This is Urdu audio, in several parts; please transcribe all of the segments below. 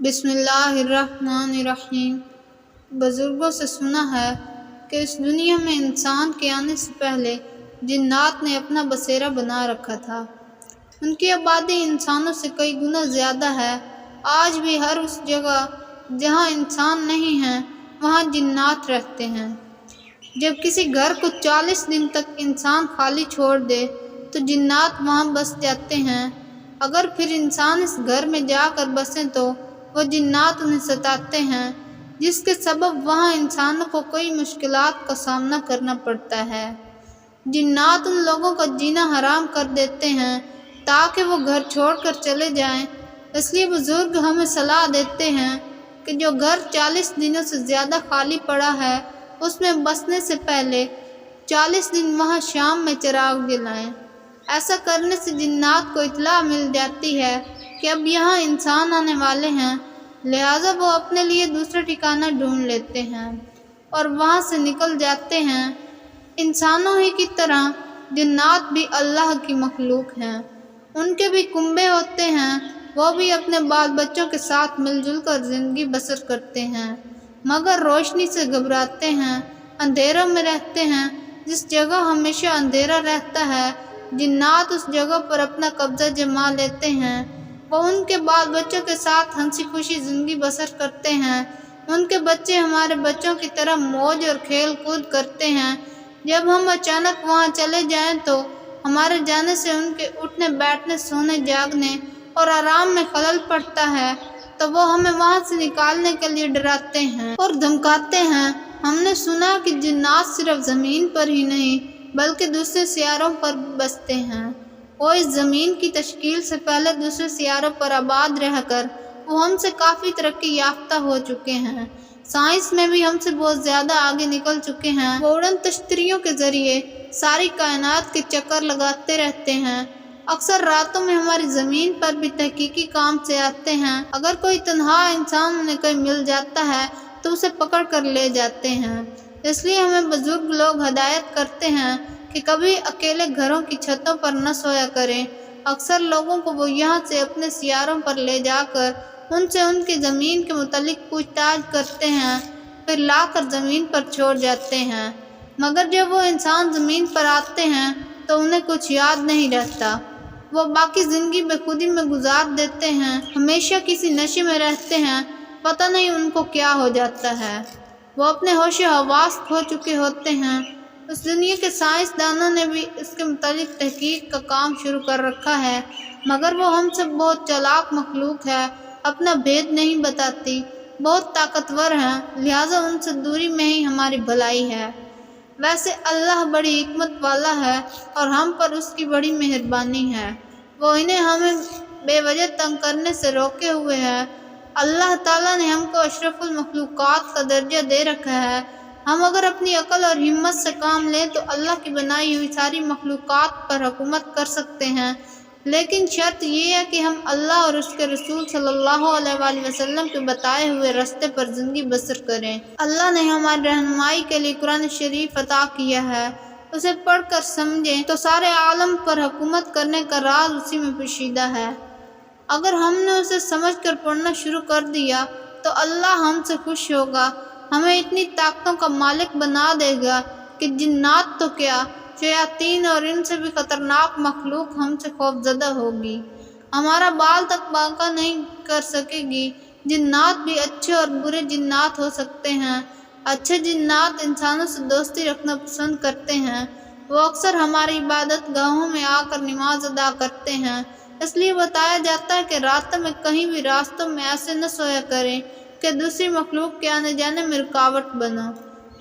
بسم اللہ الرحمن الرحیم۔ بزرگوں سے سنا ہے کہ اس دنیا میں انسان کے آنے سے پہلے جنات نے اپنا بسیرا بنا رکھا تھا۔ ان کی آبادی انسانوں سے کئی گنا زیادہ ہے۔ آج بھی ہر اس جگہ جہاں انسان نہیں ہیں وہاں جنات رہتے ہیں۔ جب کسی گھر کو 40 دن تک انسان خالی چھوڑ دے تو جنات وہاں بس جاتے ہیں۔ اگر پھر انسان اس گھر میں جا کر بسیں تو وہ جنات انہیں ستاتے ہیں، جس کے سبب وہاں انسانوں کو کئی مشکلات کا سامنا کرنا پڑتا ہے۔ جنات ان لوگوں کا جینا حرام کر دیتے ہیں تاکہ وہ گھر چھوڑ کر چلے جائیں۔ اس لیے بزرگ ہمیں صلاح دیتے ہیں کہ جو گھر 40 دنوں سے زیادہ خالی پڑا ہے اس میں بسنے سے پہلے 40 دن وہاں شام میں چراغ جلائیں۔ ایسا کرنے سے جنات کو اطلاع مل جاتی ہے کہ اب یہاں انسان آنے والے ہیں، لہٰذا وہ اپنے لیے دوسرا ٹھکانہ ڈھونڈ لیتے ہیں اور وہاں سے نکل جاتے ہیں۔ انسانوں ہی کی طرح جنات بھی اللہ کی مخلوق ہیں۔ ان کے بھی کنبے ہوتے ہیں، وہ بھی اپنے بال بچوں کے ساتھ مل جل کر زندگی بسر کرتے ہیں، مگر روشنی سے گھبراتے ہیں، اندھیروں میں رہتے ہیں۔ جس جگہ ہمیشہ اندھیرا رہتا ہے جنات اس جگہ پر اپنا قبضہ جما لیتے ہیں۔ وہ ان کے بال بچوں کے ساتھ ہنسی خوشی زندگی بسر کرتے ہیں۔ ان کے بچے ہمارے بچوں کی طرح موج اور کھیل کود کرتے ہیں۔ جب ہم اچانک وہاں چلے جائیں تو ہمارے جانے سے ان کے اٹھنے بیٹھنے سونے جاگنے اور آرام میں خلل پڑتا ہے تو وہ ہمیں وہاں سے نکالنے کے لیے ڈراتے ہیں اور دھمکاتے ہیں۔ ہم نے سنا کہ جنات صرف زمین پر ہی نہیں بلکہ دوسرے سیاروں پر بھی بستے ہیں۔ وہ اس زمین کی تشکیل سے پہلے دوسرے سیاروں پر آباد رہ کر وہ ہم سے کافی ترقی یافتہ ہو چکے ہیں، سائنس میں بھی ہم سے بہت زیادہ آگے نکل چکے ہیں۔ وہ اڑن تشتریوں کے ذریعے ساری کائنات کے چکر لگاتے رہتے ہیں۔ اکثر راتوں میں ہماری زمین پر بھی تحقیقی کام سے آتے ہیں۔ اگر کوئی تنہا انسان انہیں کہیں مل جاتا ہے تو اسے پکڑ کر لے جاتے ہیں۔ اس لیے ہمیں بزرگ لوگ ہدایت کرتے ہیں کہ کبھی اکیلے گھروں کی چھتوں پر نہ سویا کریں۔ اکثر لوگوں کو وہ یہاں سے اپنے سیاروں پر لے جا کر ان سے ان کی زمین کے متعلق پوچھ تاچھ کرتے ہیں، پھر لا کر زمین پر چھوڑ جاتے ہیں، مگر جب وہ انسان زمین پر آتے ہیں تو انہیں کچھ یاد نہیں رہتا۔ وہ باقی زندگی بے خودی میں گزار دیتے ہیں، ہمیشہ کسی نشے میں رہتے ہیں، پتہ نہیں ان کو کیا ہو جاتا ہے۔ وہ اپنے ہوش و حواس کھو چکے ہوتے ہیں۔ اس دنیا کے سائنس دانوں نے بھی اس کے متعلق تحقیق کا کام شروع کر رکھا ہے، مگر وہ ہم سے بہت چالاک مخلوق ہے، اپنا بھید نہیں بتاتی، بہت طاقتور ہیں، لہٰذا ان سے دوری میں ہی ہماری بھلائی ہے۔ ویسے اللہ بڑی حکمت والا ہے اور ہم پر اس کی بڑی مہربانی ہے، وہ انہیں ہمیں بے وجہ تنگ کرنے سے روکے ہوئے ہے۔ اللہ تعالیٰ نے ہم کو اشرف المخلوقات کا درجہ دے رکھا ہے۔ ہم اگر اپنی عقل اور ہمت سے کام لیں تو اللہ کی بنائی ہوئی ساری مخلوقات پر حکومت کر سکتے ہیں، لیکن شرط یہ ہے کہ ہم اللہ اور اس کے رسول صلی اللہ علیہ وآلہ وسلم کے بتائے ہوئے راستے پر زندگی بسر کریں۔ اللہ نے ہماری رہنمائی کے لیے قرآن شریف عطا کیا ہے، اسے پڑھ کر سمجھیں تو سارے عالم پر حکومت کرنے کا راز اسی میں پوشیدہ ہے۔ اگر ہم نے اسے سمجھ کر پڑھنا شروع کر دیا تو اللہ ہم سے خوش ہوگا، ہمیں اتنی طاقتوں کا مالک بنا دے گا کہ جنات تو کیا، شیاطین اور ان سے بھی خطرناک مخلوق ہم سے خوف زدہ ہوگی، ہمارا بال تک باقا نہیں کر سکے گی۔ جنات بھی اچھے اور برے جنات ہو سکتے ہیں۔ اچھے جنات انسانوں سے دوستی رکھنا پسند کرتے ہیں، وہ اکثر ہماری عبادت گاہوں میں آ کر نماز ادا کرتے ہیں۔ اس لیے بتایا جاتا ہے کہ راتوں میں کہیں بھی راستوں میں ایسے نہ سویا کریں کہ دوسری مخلوق کے آنے جانے میں رکاوٹ بنو،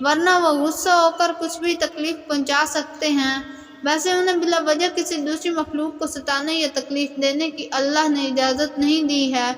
ورنہ وہ غصہ ہو کر کچھ بھی تکلیف پہنچا سکتے ہیں۔ ویسے انہیں بلا وجہ کسی دوسری مخلوق کو ستانے یا تکلیف دینے کی اللہ نے اجازت نہیں دی ہے۔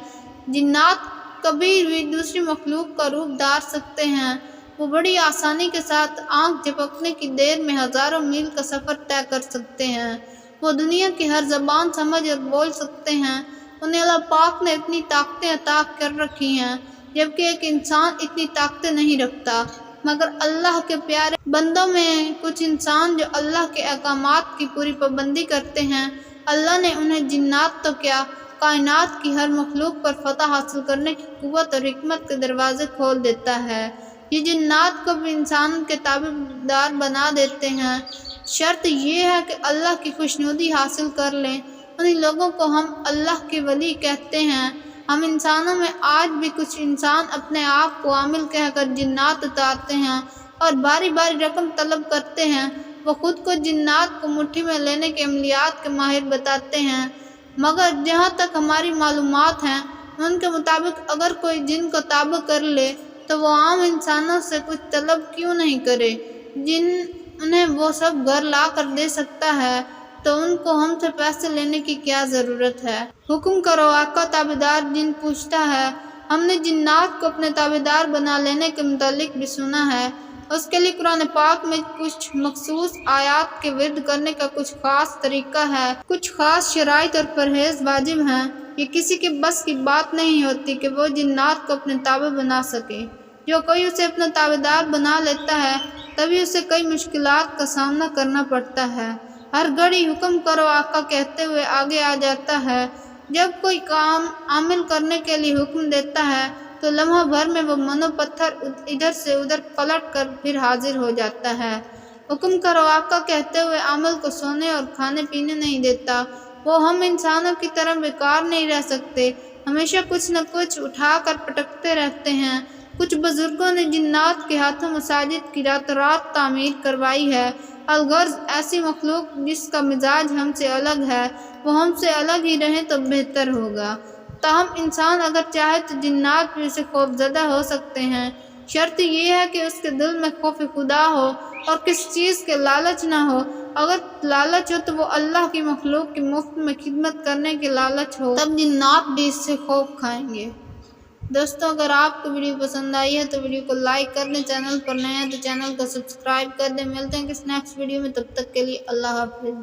جنات کبھی بھی دوسری مخلوق کا روپ دھار سکتے ہیں۔ وہ بڑی آسانی کے ساتھ آنکھ جھپکنے کی دیر میں ہزاروں میل کا سفر طے کر سکتے ہیں۔ وہ دنیا کی ہر زبان سمجھ اور بول سکتے ہیں۔ انہیں اللہ پاک نے اتنی طاقتیں عطا کر رکھی ہیں جبکہ ایک انسان اتنی طاقتیں نہیں رکھتا، مگر اللہ کے پیارے بندوں میں کچھ انسان جو اللہ کے احکامات کی پوری پابندی کرتے ہیں، اللہ نے انہیں جنات تو کیا کائنات کی ہر مخلوق پر فتح حاصل کرنے کی قوت اور حکمت کے دروازے کھول دیتا ہے۔ یہ جنات کو بھی انسانوں کے تابعدار بنا دیتے ہیں۔ شرط یہ ہے کہ اللہ کی خوشنودی حاصل کر لیں۔ انہی لوگوں کو ہم اللہ کے ولی کہتے ہیں۔ ہم انسانوں میں آج بھی کچھ انسان اپنے آپ کو عامل کہہ کر جنات اتارتے ہیں اور باری باری رقم طلب کرتے ہیں۔ وہ خود کو جنات کو مٹھی میں لینے کے عملیات کے ماہر بتاتے ہیں، مگر جہاں تک ہماری معلومات ہیں ان کے مطابق اگر کوئی جن کو تابع کر لے تو وہ عام انسانوں سے کچھ طلب کیوں نہیں کرے۔ جن انہیں وہ سب گھر لا کر دے سکتا ہے تو ان کو ہم سے پیسے لینے کی کیا ضرورت ہے۔ حکم کرو آقا تابعدار جن پوچھتا ہے۔ ہم نے جنات کو اپنے تابعدار بنا لینے کے متعلق بھی سنا ہے۔ اس کے لیے قرآن پاک میں کچھ مخصوص آیات کے ورد کرنے کا کچھ خاص طریقہ ہے، کچھ خاص شرائط اور پرہیز واجب ہیں۔ یہ کسی کے بس کی بات نہیں ہوتی کہ وہ جنات کو اپنے تابع بنا سکے۔ جو کوئی اسے اپنا تابعدار بنا لیتا ہے تبھی اسے کئی مشکلات کا سامنا کرنا پڑتا ہے۔ ہر گھڑی حکم کرو آقا کہتے ہوئے آگے آ جاتا ہے۔ جب کوئی کام عامل کرنے کے لیے حکم دیتا ہے تو لمحہ بھر میں وہ منو پتھر ادھر سے ادھر پلٹ کر پھر حاضر ہو جاتا ہے۔ حکم کرو آقا کہتے ہوئے عامل کو سونے اور کھانے پینے نہیں دیتا۔ وہ ہم انسانوں کی طرح بیکار نہیں رہ سکتے، ہمیشہ کچھ نہ کچھ اٹھا کر پٹکتے رہتے ہیں۔ کچھ بزرگوں نے جنات کے ہاتھوں مساجد کی راتوں رات تعمیر کروائی ہے۔ الغرض ایسی مخلوق جس کا مزاج ہم سے الگ ہے، وہ ہم سے الگ ہی رہیں تو بہتر ہوگا۔ تاہم انسان اگر چاہے تو جنات بھی اسے خوف زدہ ہو سکتے ہیں۔ شرط یہ ہے کہ اس کے دل میں خوف خدا ہو اور کسی چیز کے لالچ نہ ہو۔ اگر لالچ ہو تو وہ اللہ کی مخلوق کی مفت میں خدمت کرنے کے لالچ ہو، تب جنات بھی اس سے خوف کھائیں گے۔ دوستو اگر آپ کو ویڈیو پسند آئی ہے تو ویڈیو کو لائک کر دیں، چینل پر نئے ہیں تو چینل کو سبسکرائب کر دیں۔ ملتے ہیں کسی نیکسٹ ویڈیو میں، تب تک کے لیے اللہ حافظ۔